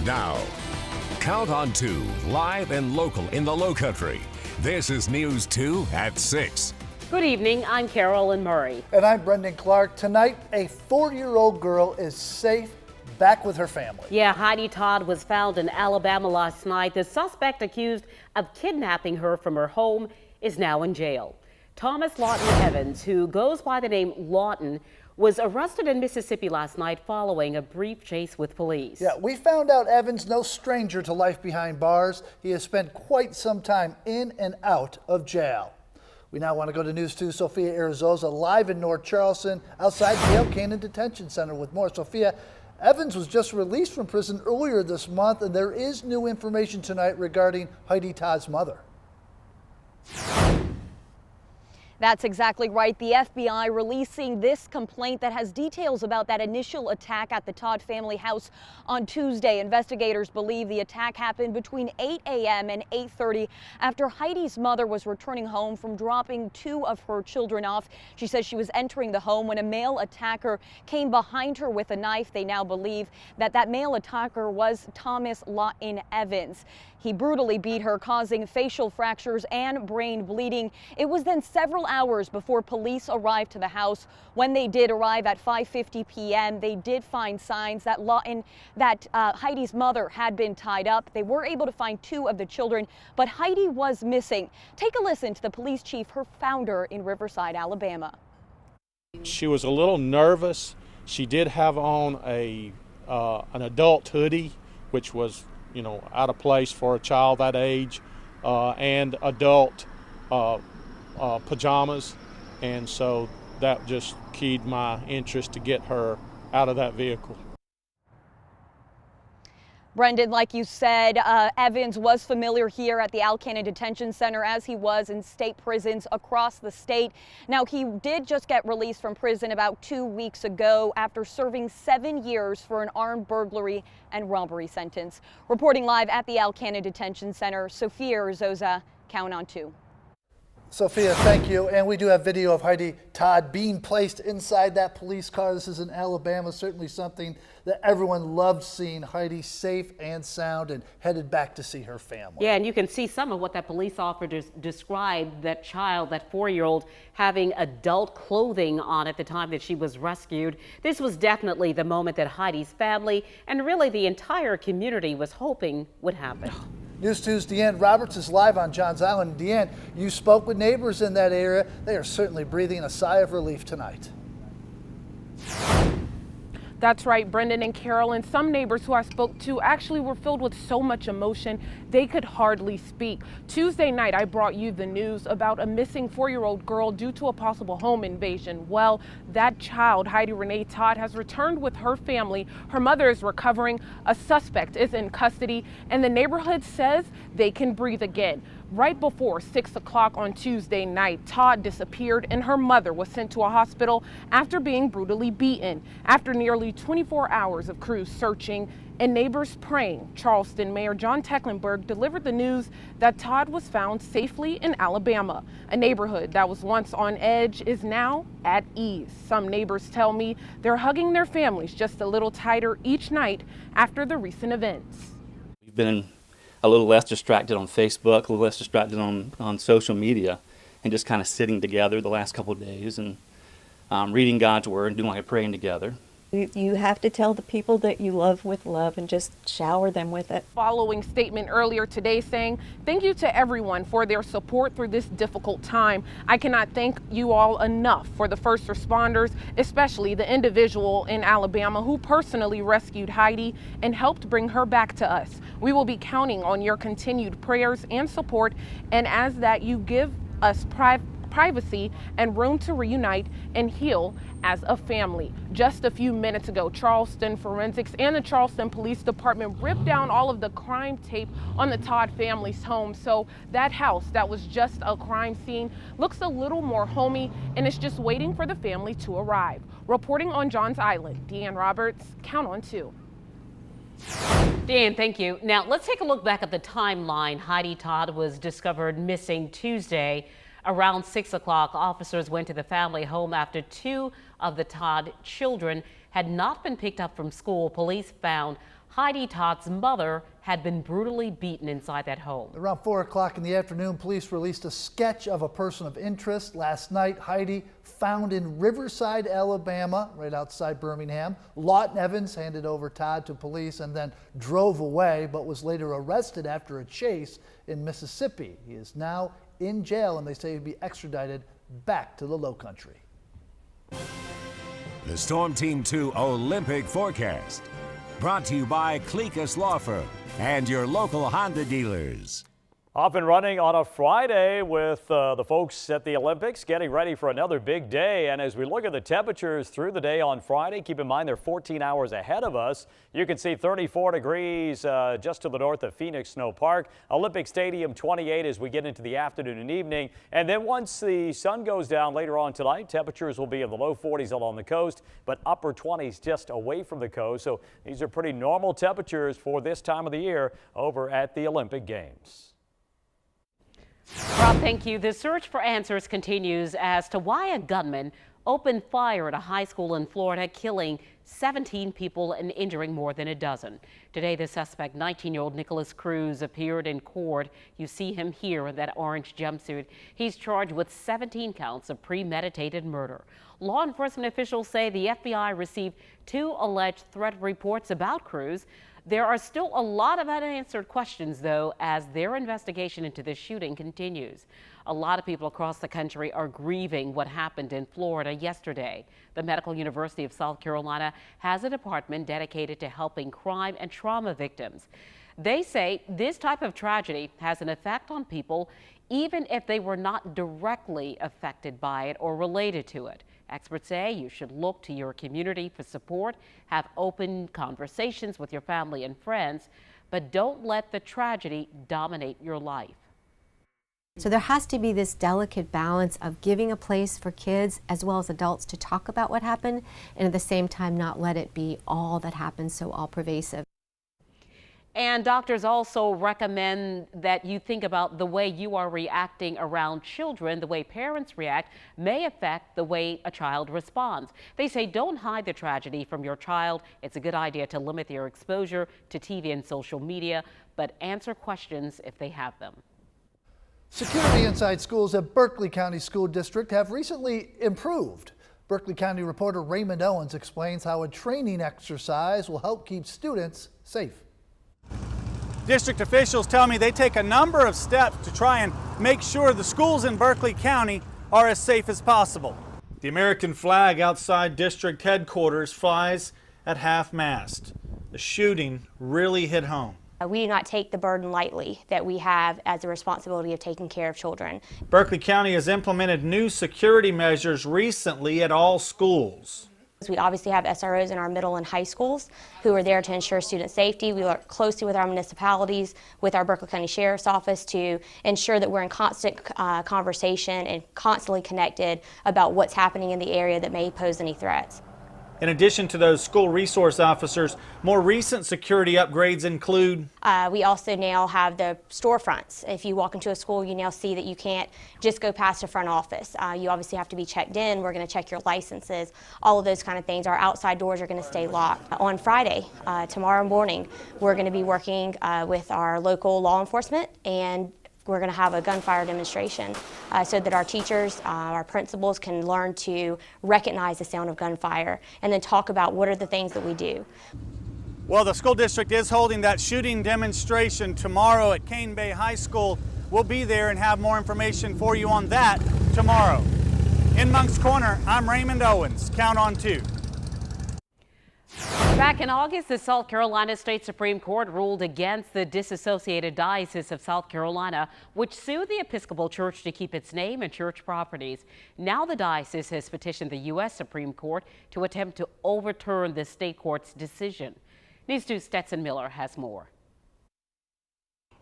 Now, Count on 2, live and local in the Low Country. This is News 2 at 6. Good evening, I'm Carolyn Murray. And I'm Brendan Clark. Tonight, a 4-year-old girl is safe back with her family. Yeah, Heidi Todd was found in Alabama last night. The suspect accused of kidnapping her from her home is now in jail. Thomas Lawton Evans, who goes by the name Lawton, was arrested in Mississippi last night following a brief chase with police. Yeah, we found out Evans no stranger to life behind bars. He has spent quite some time in and out of jail. We now want to go to News 2, Sophia Arizosa, live in North Charleston, outside the El Canyon Detention Center with more. Sophia, Evans was just released from prison earlier this month, and there is new information tonight regarding Heidi Todd's mother. That's exactly right. The FBI releasing this complaint that has details about that initial attack at the Todd family house on Tuesday. Investigators believe the attack happened between 8 a.m. and 8:30 after Heidi's mother was returning home from dropping 2 of her children off. She says she was entering the home when a male attacker came behind her with a knife. They now believe that that male attacker was Thomas Lawton Evans. He brutally beat her, causing facial fractures and brain bleeding. It was then several hours before police arrived to the house. When they did arrive at 5:50 p.m., they did find signs that Heidi's mother had been tied up. They were able to find 2 of the children, but Heidi was missing. Take a listen to the police chief, her founder in Riverside, Alabama. She was a little nervous. She did have on an adult hoodie, which was, out of place for a child that age, and adult pajamas, and so that just keyed my interest to get her out of that vehicle. Brendan, like you said, Evans was familiar here at the El Canyon Detention Center as he was in state prisons across the state. Now, he did just get released from prison about 2 weeks ago after serving 7 years for an armed burglary and robbery sentence. Reporting live at the El Canyon Detention Center, Sophia Arizosa, Count on 2. Sophia, thank you. And we do have video of Heidi Todd being placed inside that police car. This is in Alabama, certainly something that everyone loved seeing. Heidi safe and sound and headed back to see her family. Yeah, and you can see some of what that police officer described, that child, that 4-year-old, having adult clothing on at the time that she was rescued. This was definitely the moment that Heidi's family and really the entire community was hoping would happen. News 2's Deanne Roberts is live on Johns Island. Deanne, you spoke with neighbors in that area. They are certainly breathing a sigh of relief tonight. That's right, Brendan and Carolyn. Some neighbors who I spoke to actually were filled with so much emotion they could hardly speak. Tuesday night, I brought you the news about a missing 4-year-old girl due to a possible home invasion. Well, that child, Heidi Renee Todd, has returned with her family. Her mother is recovering. A suspect is in custody, and the neighborhood says they can breathe again. Right before 6 o'clock on Tuesday night, Todd disappeared and her mother was sent to a hospital after being brutally beaten. After nearly 24 hours of crews searching and neighbors praying, Charleston Mayor John Tecklenburg delivered the news that Todd was found safely in Alabama. A neighborhood that was once on edge is now at ease. Some neighbors tell me they're hugging their families just a little tighter each night after the recent events. We've been a little less distracted on Facebook, a little less distracted on social media, and just kind of sitting together the last couple of days and reading God's Word and doing like a praying together. You have to tell the people that you love with love and just shower them with it. Following statement earlier today saying, thank you to everyone for their support through this difficult time. I cannot thank you all enough for the first responders, especially the individual in Alabama who personally rescued Heidi and helped bring her back to us. We will be counting on your continued prayers and support, and as that you give us privacy and room to reunite and heal as a family. Just a few minutes ago, Charleston Forensics and the Charleston Police Department ripped down all of the crime tape on the Todd family's home. So that house that was just a crime scene looks a little more homey and is just waiting for the family to arrive. Reporting on Johns Island, Deanne Roberts, Count on 2. Dan, thank you. Now let's take a look back at the timeline. Heidi Todd was discovered missing Tuesday. Around 6 o'clock, officers went to the family home after 2 of the Todd children had not been picked up from school. Police found Heidi Todd's mother had been brutally beaten inside that home. Around 4 o'clock in the afternoon, police released a sketch of a person of interest. Last night, Heidi found in Riverside, Alabama, right outside Birmingham. Lawton Evans handed over Todd to police and then drove away, but was later arrested after a chase in Mississippi. He is now in jail, and they say he'll be extradited back to the Lowcountry. The Storm Team 2 Olympic Forecast. Brought to you by Clekus Law Firm and your local Honda dealers. Off and running on a Friday with the folks at the Olympics getting ready for another big day. And as we look at the temperatures through the day on Friday, keep in mind they're 14 hours ahead of us. You can see 34 degrees just to the north of Phoenix Snow Park. Olympic Stadium 28 as we get into the afternoon and evening. And then once the sun goes down later on tonight, temperatures will be in the low 40s along the coast, but upper 20s just away from the coast. So these are pretty normal temperatures for this time of the year over at the Olympic Games. Rob, thank you. The search for answers continues as to why a gunman opened fire at a high school in Florida, killing 17 people and injuring more than a dozen. Today, the suspect, 19-year-old Nicholas Cruz, appeared in court. You see him here in that orange jumpsuit. He's charged with 17 counts of premeditated murder. Law enforcement officials say the FBI received 2 alleged threat reports about Cruz. There are still a lot of unanswered questions, though, as their investigation into this shooting continues. A lot of people across the country are grieving what happened in Florida yesterday. The Medical University of South Carolina has a department dedicated to helping crime and trauma victims. They say this type of tragedy has an effect on people even if they were not directly affected by it or related to it. Experts say you should look to your community for support, have open conversations with your family and friends, but don't let the tragedy dominate your life. So there has to be this delicate balance of giving a place for kids as well as adults to talk about what happened, and at the same time not let it be all that happens, so all pervasive. And doctors also recommend that you think about the way you are reacting around children. The way parents react may affect the way a child responds. They say don't hide the tragedy from your child. It's a good idea to limit their exposure to TV and social media, but answer questions if they have them. Security inside schools at Berkeley County School District have recently improved. Berkeley County reporter Raymond Owens explains how a training exercise will help keep students safe. District officials tell me they take a number of steps to try and make sure the schools in Berkeley County are as safe as possible. The American flag outside district headquarters flies at half-mast. The shooting really hit home. We do not take the burden lightly that we have as a responsibility of taking care of children. Berkeley County has implemented new security measures recently at all schools. We obviously have SROs in our middle and high schools who are there to ensure student safety. We work closely with our municipalities, with our Berkeley County Sheriff's Office to ensure that we're in constant conversation and constantly connected about what's happening in the area that may pose any threats. In addition to those school resource officers, more recent security upgrades include... We also now have the storefronts. If you walk into a school, you now see that you can't just go past a front office. You obviously have to be checked in. We're going to check your licenses, all of those kind of things. Our outside doors are going to stay locked. On Friday, tomorrow morning, we're going to be working with our local law enforcement, and we're going to have a gunfire demonstration so that our teachers, our principals can learn to recognize the sound of gunfire and then talk about what are the things that we do. Well, the school district is holding that shooting demonstration tomorrow at Cane Bay High School. We'll be there and have more information for you on that tomorrow. In Monk's Corner, I'm Raymond Owens. Count on 2. Back in August, the South Carolina State Supreme Court ruled against the disassociated Diocese of South Carolina, which sued the Episcopal Church to keep its name and church properties. Now the diocese has petitioned the U.S. Supreme Court to attempt to overturn the state court's decision. News 2's Stetson Miller has more.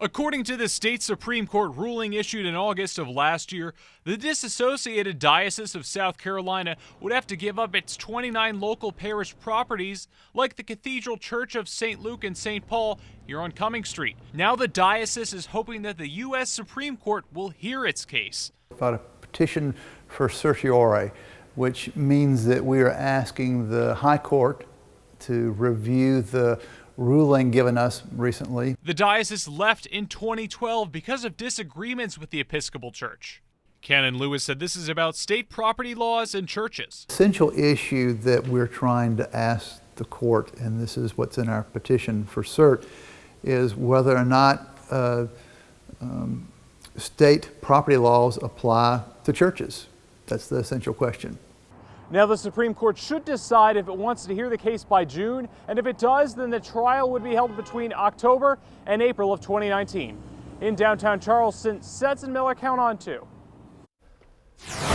According to the state Supreme Court ruling issued in August of last year, the disassociated Diocese of South Carolina would have to give up its 29 local parish properties, like the Cathedral Church of St. Luke and St. Paul here on Cumming Street. Now the diocese is hoping that the U.S. Supreme Court will hear its case. About a petition for certiorari, which means that we are asking the High Court to review the ruling given us recently. The diocese left in 2012 because of disagreements with the Episcopal Church. Canon Lewis said this is about state property laws and churches. Essential issue that we're trying to ask the court, and this is what's in our petition for cert, is whether or not state property laws apply to churches. That's the essential question. Now, the Supreme Court should decide if it wants to hear the case by June, and if it does, then the trial would be held between October and April of 2019. In downtown Charleston, Stetson Miller, Count on 2.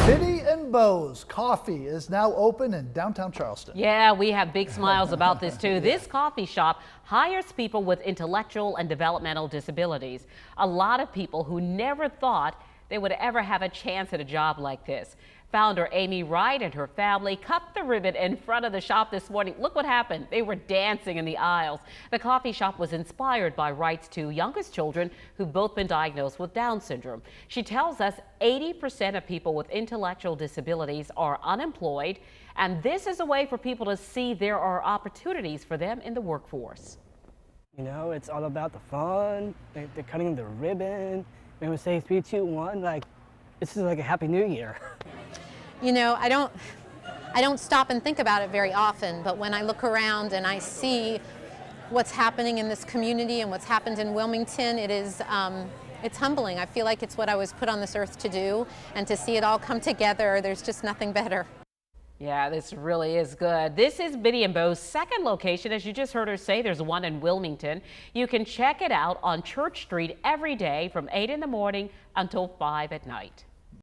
Biddy and Bo's Coffee is now open in downtown Charleston. Yeah, we have big smiles about this too. This coffee shop hires people with intellectual and developmental disabilities. A lot of people who never thought they would ever have a chance at a job like this. Founder Amy Wright and her family cut the ribbon in front of the shop this morning. Look what happened. They were dancing in the aisles. The coffee shop was inspired by Wright's two youngest children who've both been diagnosed with Down syndrome. She tells us 80% of people with intellectual disabilities are unemployed, and this is a way for people to see there are opportunities for them in the workforce. You know, it's all about the fun. They're cutting the ribbon. They would say 3, 2, 1, like this is like a Happy New Year. You know, I don't stop and think about it very often, but when I look around and I see what's happening in this community and what's happened in Wilmington, it's humbling. I feel like it's what I was put on this earth to do, and to see it all come together, there's just nothing better. Yeah, this really is good. This is Biddy and Bo's second location. As you just heard her say, there's one in Wilmington. You can check it out on Church Street every day from 8 in the morning until 5 at night.